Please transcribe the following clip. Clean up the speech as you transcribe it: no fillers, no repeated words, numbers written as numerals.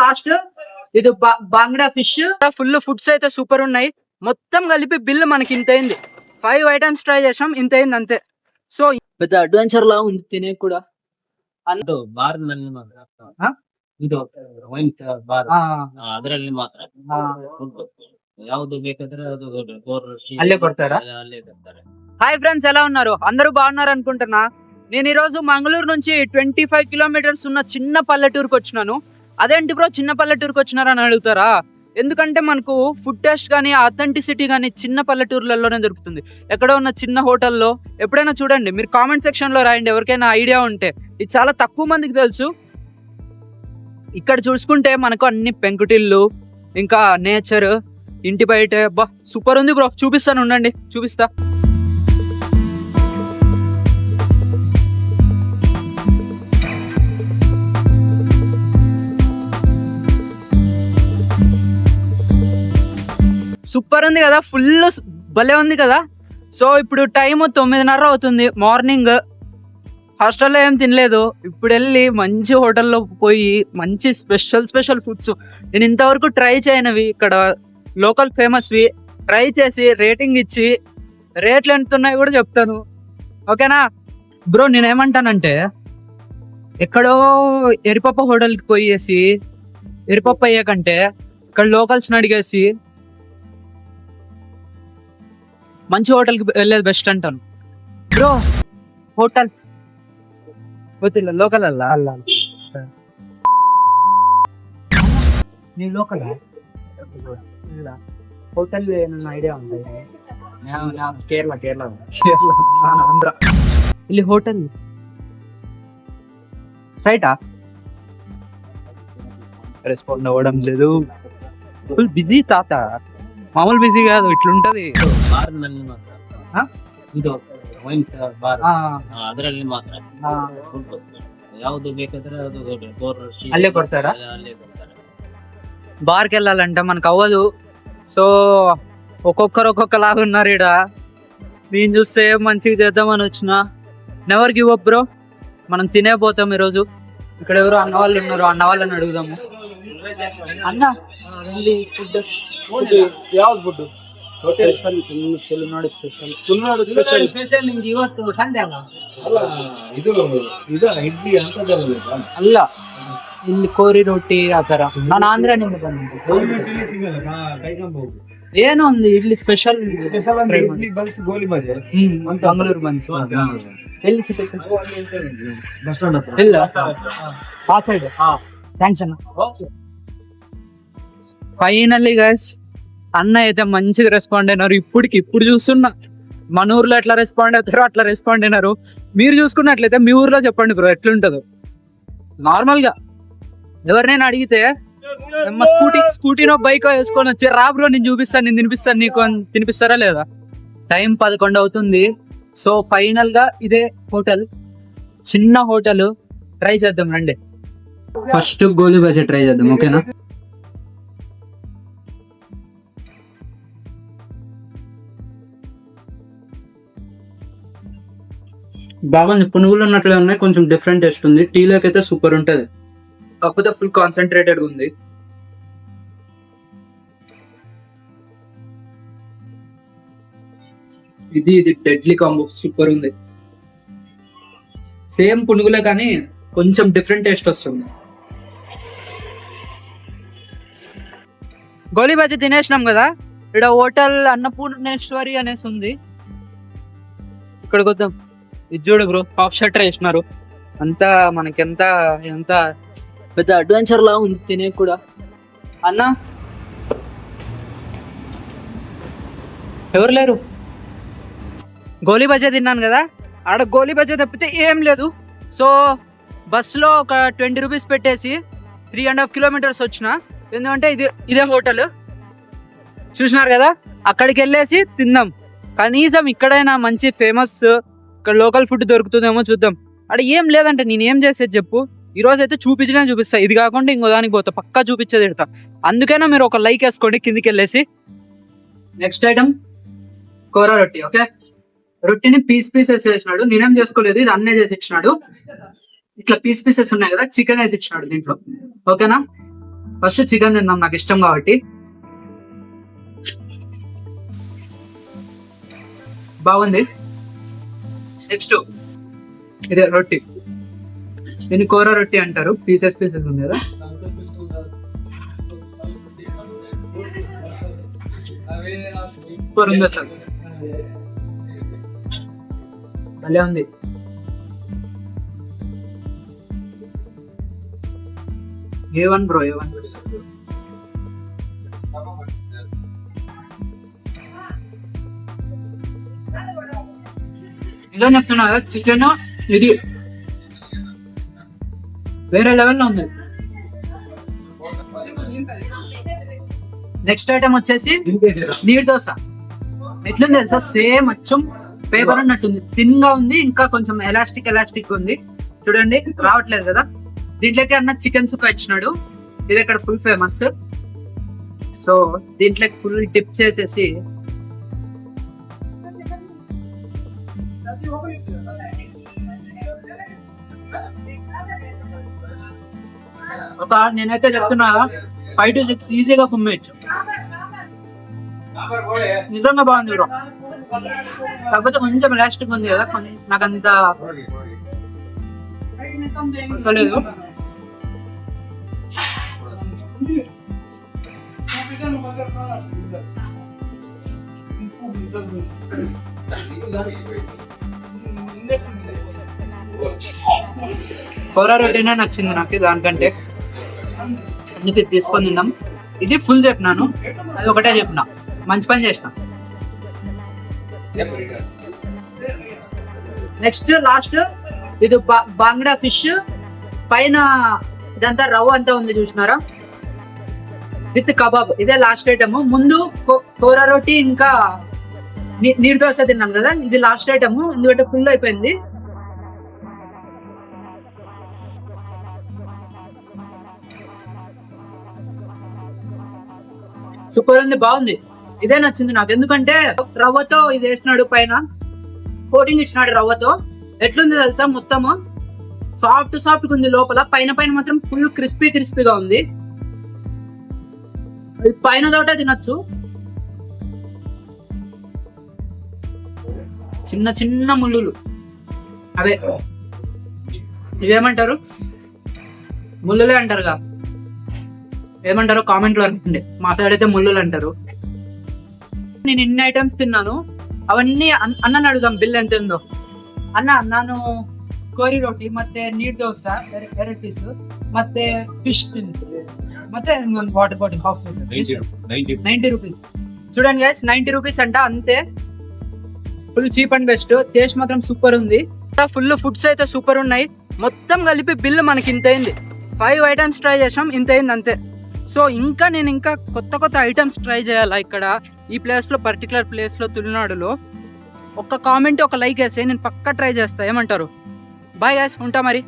Last ఇది bangda fish. Full foods అయితే super ఉన్నాయి. మొత్తం కలిపి బిల్ మనకి ఇంత అయింది. 5 ఐటమ్స్ ట్రై చేసాం, ఇంత అయింది అంతే. సో పెద్ద అడ్వెంచర్ లా ఉంది తినే కూడా. ಇದು ವೈನ್ ಬಾರ್ ಅದರಲ್ಲಿ ಮಾತ್ರ ಯಾವ್ದು ಬೇಕಾದ್ರೆ ಅದು అల్లే కొడతారా? ಅಲ್ಲೇ ಕೊಡ್ತಾರೆ. హాయ్ ఫ్రెండ్స్, ఎలా ఉన్నారు? అందరూ బాగున్నారు అనుకుంటున్నా. నేను ఈ రోజు మంగళూరు నుంచి 25 కిలోమీటర్స్ ఉన్న చిన్న పల్లెటూరుకి వచ్చినాను. అదేంటి బ్రో చిన్న పల్లెటూరుకి వచ్చినారని అడుగుతారా? ఎందుకంటే మనకు ఫుడ్ టేస్ట్ కానీ అథెంటిసిటీ కానీ చిన్న పల్లెటూర్లలోనే దొరుకుతుంది. ఎక్కడో ఉన్న చిన్న హోటల్లో ఎప్పుడైనా చూడండి, మీరు కామెంట్ సెక్షన్లో రాయండి ఎవరికైనా ఐడియా ఉంటే. ఇది చాలా తక్కువ మందికి తెలుసు. ఇక్కడ చూసుకుంటే మనకు అన్ని పెంకుటిల్లు, ఇంకా నేచర్, ఇంటి బయట సూపర్ ఉంది బ్రో. చూపిస్తాను, ఉండండి చూపిస్తా. సూపర్ ఉంది కదా, ఫుల్ భలే ఉంది కదా. సో ఇప్పుడు టైం 9:30 అవుతుంది మార్నింగ్. హాస్టల్లో ఏం తినలేదు. ఇప్పుడు వెళ్ళి మంచి హోటల్లో పోయి మంచి స్పెషల్ ఫుడ్స్ నేను ఇంతవరకు ట్రై చేయనవి, ఇక్కడ లోకల్ ఫేమస్వి ట్రై చేసి రేటింగ్ ఇచ్చి రేట్లు ఎంత ఉన్నాయో కూడా చెప్తాను. ఓకేనా బ్రో? నేనేమంటానంటే ఎక్కడో ఎరిపప్ప హోటల్కి పోయేసి ఎరిపప్ప అయ్యాకంటే ఇక్కడ లోకల్స్ని అడిగేసి మంచి హోటల్కి వెళ్ళేది బెస్ట్ అంటాను బ్రో. హోటల్ ಗೊತ್ತಿಲ್ಲ, ಲೋಕಲ್ ಅಲ್ಲ. ನೀವು ಲೋಕಲ್ ಇಲ್ಲ? ಹೋಟೆಲ್ ನನ್ನ ಐಡಿಯಾ ಉಂಟು. ಕೇರಳ ನಾನು ಆಂಧ್ರ. ಇಲ್ಲಿ ಹೋಟೆಲ್ స్ట్రైటా? రెస్పాండ్ అవ్వడం లేదు. ఫుల్ బిజీ తాత, మామూలు బిజీ కాదు, ఇట్లుంటది. ಬಾರ್ನಲ್ಲಿ ಮಾತ್ರ ಇದು ವೈನ್ ಬಾರ್ ಅದರಲ್ಲಿ ಮಾತ್ರ ಯಾವ್ದು ಬೇಕಾದ್ರೆ ಅದು ಅಲ್ಲೇ ಕೊಡ್ತಾರಾ? ಅಲ್ಲೇ ಕೊಡ್ತಾರೆ. బార్కి వెళ్ళాలంటే మనకు అవ్వదు. సో ఒక్కొక్కరు ఒక్కొక్కలాగా ఉన్నారు ఈడ. నేను చూస్తే మంచిగా చేద్దామని వచ్చిన. Never give up bro. మనం తినే పోతాం ఈరోజు. ఇక్కడ ఎవరు అన్న వాళ్ళు ఉన్నారు, అన్న వాళ్ళని అడుగుదాము. అన్న ఫుడ్ ಯಾವ್ದು ಫುಡ್? ತುಳುನಾಡು ಸ್ಪೆಷಲ್ ನಿಮ್ಗೆ ಇವತ್ತು ಸಂಡೆ ಅಲ್ಲ? ಇದು ಇಡ್ಲಿ ಅಂತದಲ್ಲ ಅಲ್ಲ, ಇಲ್ಲಿ ಕೋರಿ ರೊಟ್ಟಿ ಆ ತರ. ನಾನು ಆಂಧ್ರನಿಂದ ಬಂದಿದ್ದೆ. ಏನೋ ಒಂದು ಇಡ್ಲಿ ಸ್ಪೆಷಲ್ ಇಡ್ಲಿ ಬನ್ಸ್ ಗೋಲಿ ಬಾಜಿ ಮಂಗಳೂರು ಬನ್ಸ್. ಎಲ್ಲಿ ಸಿಗುತ್ತೆ? ಬಸ್ ಸ್ಟಾಂಡ್ ಹತ್ರ. ಇಲ್ಲ, ಆ ಸೈಡ್. థ్యాంక్స్ అన్న. ఫైనల్లీ గైస్ అన్న అయితే మంచిగా రెస్పాండ్ అయినారు. ఇప్పుడు చూస్తున్నా మన ఊర్లో ఎట్లా రెస్పాండ్ అవుతారో అట్లా రెస్పాండ్ అయినారు. మీరు చూసుకున్నట్లయితే మీ ఊర్లో చెప్పండి బ్రో ఎట్లుంటుందో. నార్మల్గా ఎవరినైనా అడిగితే స్కూటీనో బైక్ వేసుకొని వచ్చి రా బ్రో నేను చూపిస్తాను, నేను తినిపిస్తాను నీకు అని తినిపిస్తారా లేదా? టైం 11 అవుతుంది. సో ఫైనల్ గా ఇదే హోటల్, చిన్న హోటల్. ట్రై చేద్దాం రండి. ఫస్ట్ గోలీ బజీ ట్రై చేద్దాం, ఓకేనా? బాగుంది, పునుగులు ఉన్నట్లే ఉన్నాయి, కొంచెం డిఫరెంట్ టేస్ట్ ఉంది. టీలోకి అయితే సూపర్ ఉంటది, కాకపోతే ఫుల్ కాన్సన్ట్రేటెడ్ ఉంది. ఇది డెడ్లీ కాంబో, సూపర్ ఉంది. సేమ్ పునుగులే కానీ కొంచెం డిఫరెంట్ టేస్ట్ వస్తుంది. గోలీ బజ్జీ తినేసినాం కదా. ఇక్కడ హోటల్ అన్నపూర్ణేశ్వరి అనేసి ఉంది. ఇక్కడికి వద్దాం. ఇది చూడు బ్రో, హాఫ్ షర్ట్ వేసినారు. అంతా మనకెంత ఎంత పెద్ద అడ్వెంచర్ లా ఉంది తినే కూడా. అన్న ఎవరు లేరు. గోలీ బజ్జీ తిన్నాను కదా, ఆడ గోలీ బజ్జీ తప్పితే ఏం లేదు. సో బస్సులో ఒక 20 రూపీస్ పెట్టేసి 3.5 కిలోమీటర్స్ వచ్చిన. ఎందుకంటే ఇదే హోటల్ చూసినారు కదా, అక్కడికి వెళ్ళేసి తిందాం. కనీసం ఇక్కడైనా మంచి ఫేమస్ ఇక్కడ లోకల్ ఫుడ్ దొరుకుతుందేమో చూద్దాం. అక్కడ ఏం లేదంటే నేను ఏం చేసేది చెప్పు. ఈ రోజు అయితే చూపిస్తా. ఇది కాకుండా ఇంకో దానికి పోతా, పక్కా చూపించేది ఎడతా. అందుకైనా మీరు ఒక లైక్ వేసుకోండి కిందికి వెళ్ళేసి. నెక్స్ట్ ఐటమ్ కోరా రొట్టి. ఓకే, రొట్టిని పీసెస్ వేసినాడు. నేనేం చేసుకోలేదు, ఇది అన్నే చేసి ఇచ్చినాడు. ఇట్లా పీసెస్ ఉన్నాయి కదా, చికెన్ వేసి ఇచ్చినాడు దీంట్లో. ఓకేనా, ఫస్ట్ చికెన్ తిందాం, నాకు ఇష్టం కాబట్టి. బాగుంది. నెక్స్ట్ ఇదే రొట్టి, దీన్ని కూర రొట్టి అంటారు. పీసెస్ ఉంది కదా. సూపర్ ఉంది అసలు, భలే ఉంది. A1 bro, A1. నిజం చెప్తున్నా కదా, చికెన్ ఇది వేరే లెవెల్లో ఉంది. నెక్స్ట్ ఐటమ్ వచ్చేసి నీరు దోశ. ఎట్లుంది తెలుసా, సేమ్ అచ్చం పేపర్ అన్నట్టుంది, థిన్ గా ఉంది, ఇంకా కొంచెం ఎలాస్టిక్ ఉంది. చూడండి, రావట్లేదు కదా. దీంట్లోకి అన్న చికెన్ సుక్క ఇచ్చినాడు, ఇది ఇక్కడ ఫుల్ ఫేమస్. సో దీంట్లోకి ఫుల్ డిప్ చేసేసి నేనైతే చెప్తున్నా 5 to 6 ఈజీగా కుమ్మేయచ్చు. నిజంగా బాగుంది బ్రో, కాకపోతే కొంచెం ఎలాస్టిక్ ఉంది కదా, నాకంత అసలేదు. కూర రొట్టెనే నచ్చింది నాకు దానికంటే, అందుకే తీసుకొని తిందాం. ఇది ఫుల్ చెప్పినాను, అది ఒకటే చెప్పిన, మంచి పని చేసిన. నెక్స్ట్ లాస్ట్ ఇది బాంగ్డా ఫిష్, పైన ఇదంతా రవ్వ అంతా ఉంది చూసినారా, విత్ కబాబ్. ఇదే లాస్ట్ ఐటమ్. ముందు కూర రొట్టి ఇంకా నీరు దోశ తిన్నాం కదా, ఇది లాస్ట్ ఐటమ్, ఎందుకంటే ఫుల్ అయిపోయింది. సూపర్ ఉంది, బాగుంది. ఇదే నచ్చింది నాకు, ఎందుకంటే రవ్వతో ఇది వేసినాడు, పైన కోటింగ్ ఇచ్చినాడు రవ్వతో. ఎట్లుంది తెలుసా, మొత్తము సాఫ్ట్ ఉంది, లోపల పైన మాత్రం ఫుల్ క్రిస్పీగా ఉంది. పైన తోట తినొచ్చు. చిన్న ముళ్ళులు, అవే ఇవేమంటారు, ముళ్ళులే అంటారుగా, ఏమంటారు కామెంట్ లో అనుకోండి. మా సైడ్ అయితే ముళ్ళులు అంటారు. నేను ఇన్ని ఐటమ్స్ తిన్నాను, అవన్నీ అన్నని అడుగుదాం బిల్ ఎంత ఉందో. అన్న, ನಾನು ಕೋರಿ ರೋಟಿ ಮತ್ತೆ ನೀರ್ ದೋಸೆ 2 ಪೀಸ್ ಮತ್ತೆ ಫಿಶ್ ತಿಂತೀನಿ, ಮತ್ತೆ ಒಂದು ವಾಟರ್ ಬಾಟಲ್ ಹಾಫ್ 90 రూపీస్. చూడండి గైస్, 90 రూపీస్ అంట, అంతే. Full cheap and best, taste మాత్రం సూపర్ ఉంది. ఫుల్ ఫుడ్స్ అయితే సూపర్ ఉన్నాయి. మొత్తం కలిపి బిల్ మనకి ఇంత అయింది. 5 ఐటమ్స్ ట్రై చేసాం, ఇంత అయింది అంతే. సో నేను ఇంకా కొత్త ఐటమ్స్ ట్రై చేయాలా ఇక్కడ ఈ ప్లేస్లో, పర్టికులర్ ప్లేస్లో, తులునాడులో. ఒక కామెంట్, ఒక లైక్ వేస్తే నేను పక్కా ట్రై చేస్తా. ఏమంటారు? బాయ్ గైస్, ఉంటా మరి.